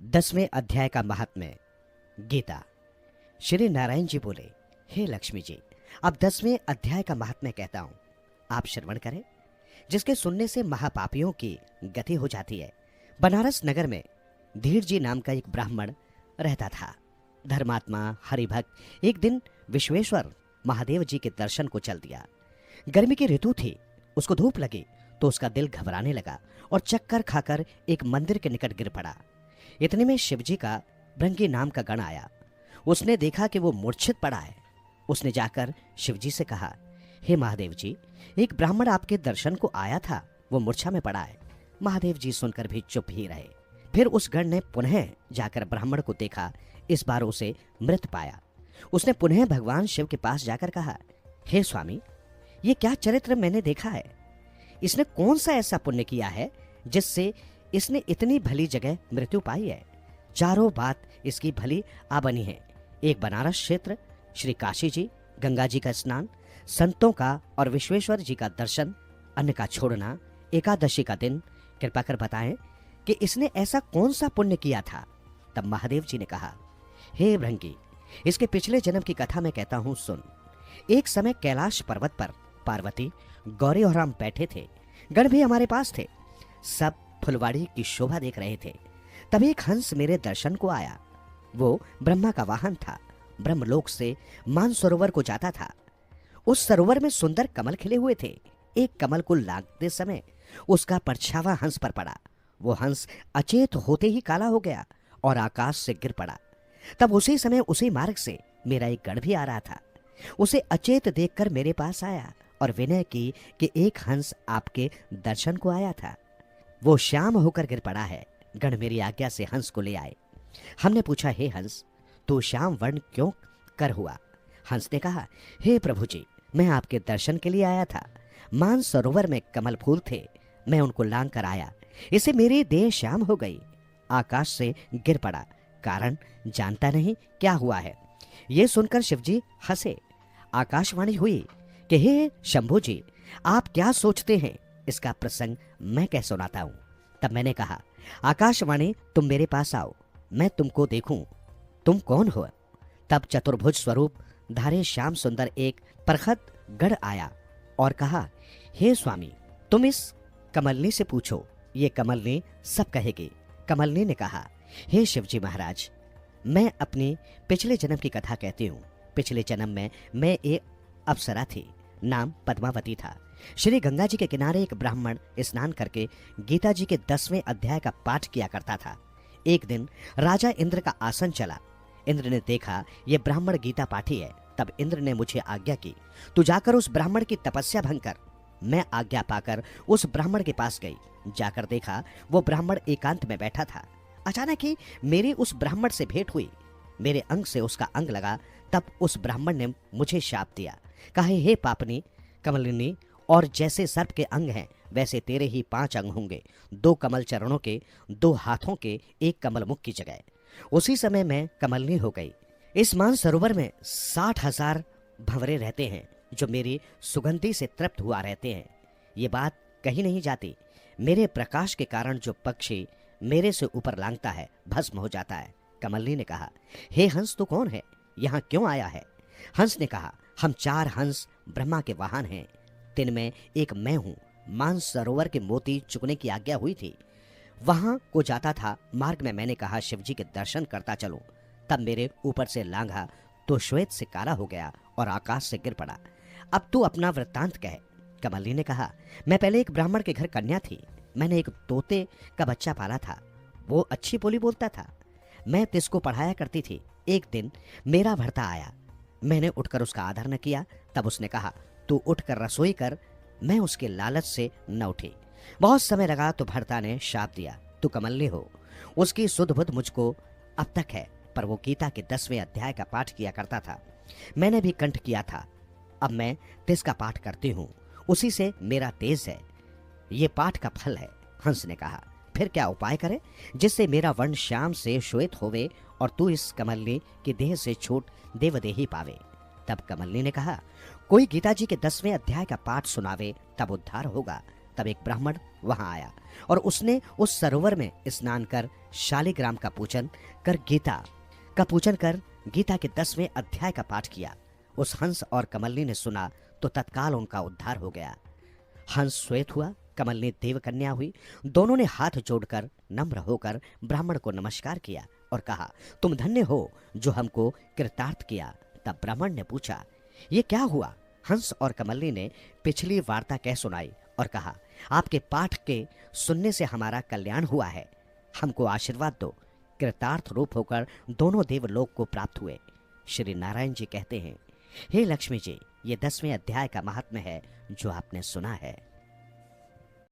10वें अध्याय का महात्म्य। गीता। श्री नारायण जी बोले, हे लक्ष्मी जी, अब 10वें अध्याय का महात्म्य कहता हूं, आप श्रवण करें, जिसके सुनने से महापापियों की गति हो जाती है। बनारस नगर में धीर जी नाम का एक ब्राह्मण रहता था। धर्मात्मा हरिभक्त एक दिन विश्वेश्वर महादेव जी के दर्शन को चल दिया। गर्मी की ऋतु थी, उसको धूप लगी तो उसका दिल घबराने लगा और चक्कर खाकर एक मंदिर के निकट गिर पड़ा। इतने में शिवजी का भृंगी नाम का गण आया। उसने देखा कि वो मूर्छित पड़ा है। उसने जाकर शिवजी से कहा, हे महादेव जी, एक ब्राह्मण आपके दर्शन को आया था, वो मूर्छा में पड़ा है। महादेव जी सुनकर भी चुप ही रहे। फिर उस गण ने पुनः जाकर ब्राह्मण को देखा, इस बार उसे मृत पाया। उसने पुनः भगवान शिव के पास जाकर कहा, हे स्वामी, ये क्या चरित्र मैंने देखा है? इसने कौन सा ऐसा पुण्य किया है जिससे इसने इतनी भली जगह मृत्यु पाई है? चारों बात इसकी भली आ बनी है। एक बनारस क्षेत्र, श्री काशी जी, गंगा जी का स्नान, संतों का और विश्वेश्वर जी का दर्शन, अन्न का छोड़ना, एकादशी का दिन। कृपा कर बताएं कि इसने ऐसा कौन सा पुण्य किया था? तब महादेव जी ने कहा, हे भृंगी, इसके पिछले जन्म की कथा मैं कहता हूं, सुन। एक समय कैलाश पर्वत पर पार्वती, गौरी और हम बैठे थे। गण भी हमारे पास थे। सब फुलवाड़ी की शोभा देख रहे थे। तभी एक हंस मेरे दर्शन को आया। वो ब्रह्मा का वाहन था। ब्रह्मलोक से मानसरोवर को जाता था। उस सरोवर में सुंदर कमल खिले हुए थे। एक कमल को लांघते समय उसका परछावा हंस पर पड़ा। वो हंस अचेत होते ही काला हो गया और आकाश से गिर पड़ा। तब उसी समय उसी मार्ग से मेरा एक गण भी आ रहा था। उसे अचेत देखकर मेरे पास आया और विनय की कि एक हंस आपके दर्शन को आया था। वो श्याम होकर गिर पड़ा है। गण मेरी आज्ञा से हंस को ले आए। हमने पूछा, हे हंस, तू श्याम वर्ण क्यों कर हुआ? हंस ने कहा, हे प्रभु जी, मैं आपके दर्शन के लिए आया था। मान सरोवर में कमल फूल थे, मैं उनको लांग कर आया। इससे मेरी देह श्याम हो गई। आकाश से गिर पड़ा, कारण जानता नहीं क्या हुआ है। ये सुनकर शिवजी हंसे। आकाशवाणी हुई कि हे शंभु जी, आप क्या सोचते हैं? इसका प्रसंग मैं कह सुनाता हूं। तब मैंने कहा, आकाशवाणी, तुम मेरे पास आओ, मैं तुमको देखूं, तुम कौन हो? तब चतुर्भुज स्वरूप धारे श्याम सुंदर एक परखत गढ़ आया और कहा, हे स्वामी, तुम इस कमलनी से पूछो, ये कमलनी सब कहेगी। कमलनी ने कहा, हे शिवजी महाराज, मैं अपनी पिछले जन्म की कथा कहती हूँ। पिछले जन्म में मैं एक अप्सरा थी, नाम पद्मावती था। श्री गंगा जी के किनारे एक ब्राह्मण स्नान करके गीता जी के 10वें अध्याय का पाठ किया करता था। एक दिन राजा इंद्र का आसन चला। इंद्र ने देखा ये ब्राह्मण गीता पाठी है। तब इंद्र ने मुझे आज्ञा की, तू जाकर उस ब्राह्मण की तपस्या भंग कर। मैं आज्ञा पाकर उस ब्राह्मण के पास गई। जाकर देखा वो ब्राह्मण एकांत में बैठा था। अचानक ही मेरी उस ब्राह्मण से भेंट हुई। मेरे अंग से उसका अंग लगा। तब उस ब्राह्मण ने मुझे शाप दिया। कहा, हे पापनी कमलिनी, और जैसे सर्प के अंग हैं वैसे तेरे ही 5 अंग होंगे, 2 कमल चरणों के, 2 हाथों के, 1 कमल मुख की जगह। उसी समय मैं कमलनी हो गई। इस मान सरोवर में 60,000 भंवरे रहते हैं जो मेरी सुगंधी से तृप्त हुआ रहते हैं। ये बात कही नहीं जाती। मेरे प्रकाश के कारण जो पक्षी मेरे से ऊपर लांघता है भस्म हो जाता है। कमलनी ने कहा, हे हंस, तू कौन है? यहाँ क्यों आया है? हंस ने कहा, हम 4 हंस ब्रह्मा के वाहन हैं, जिनमें एक मैं हूँ। मान सरोवर के मोती चुगने की आज्ञा हुई थी, वहां को जाता था। मार्ग में मैंने कहा, शिवजी के दर्शन करता चलो। तब मेरे ऊपर से लांघा तो श्वेत से काला हो गया और आकाश से गिर पड़ा। अब तू अपना वृत्तांत कह। कमली ने कहा, मैं पहले एक ब्राह्मण के घर कन्या थी। मैंने एक तोते का बच्चा पाला था। वो अच्छी बोली बोलता था। मैं तिसको पढ़ाया करती थी। एक दिन मेरा भर्ता आया। मैंने उठकर उसका आदर न किया। तब उसने कहा, तू उठकर रसोई कर। मैं उसके लालच से न उठी। बहुत समय लगा तो भर्ता ने शाप दिया, तू कमलनी हो। उसकी सुध बुध मुझको अब तक है, पर वो गीता के 10वें अध्याय का पाठ किया करता था। मैंने भी कंठ किया था। अब मैं तिस का पाठ करती हूँ, उसी से मेरा तेज है। ये पाठ का फल है। हंस ने कहा, फिर क्या उपाय करे जिससे मेरा वर्ण श्याम से श्वेत होवे और तू इस कमलनी की देह से छूट देवदेही पावे। तब कमलनी ने कहा, कोई गीता जी के 10वें अध्याय का पाठ सुनावे, तब उद्धार होगा। तब एक ब्राह्मण वहां आया और उसने उस सरोवर में स्नान कर शालिग्राम का पूजन कर गीता के 10वें अध्याय का पाठ किया। उस हंस और कमलनी ने सुना तो तत्काल उनका उद्धार हो गया। हंस श्वेत हुआ, कमलनी देवकन्या हुई। दोनों ने हाथ जोड़कर नम्र होकर ब्राह्मण को नमस्कार किया और कहा, तुम धन्य हो जो हमको कृतार्थ किया। तब ब्राह्मण ने पूछा, ये क्या हुआ? हंस और कमलनी ने पिछली वार्ता कह सुनाई और कहा, आपके पाठ के सुनने से हमारा कल्याण हुआ है, हमको आशीर्वाद दो। कृतार्थ रूप होकर दोनों देवलोक को प्राप्त हुए। श्री नारायण जी कहते हैं, हे लक्ष्मी जी, ये 10वें अध्याय का महात्म्य है जो आपने सुना है।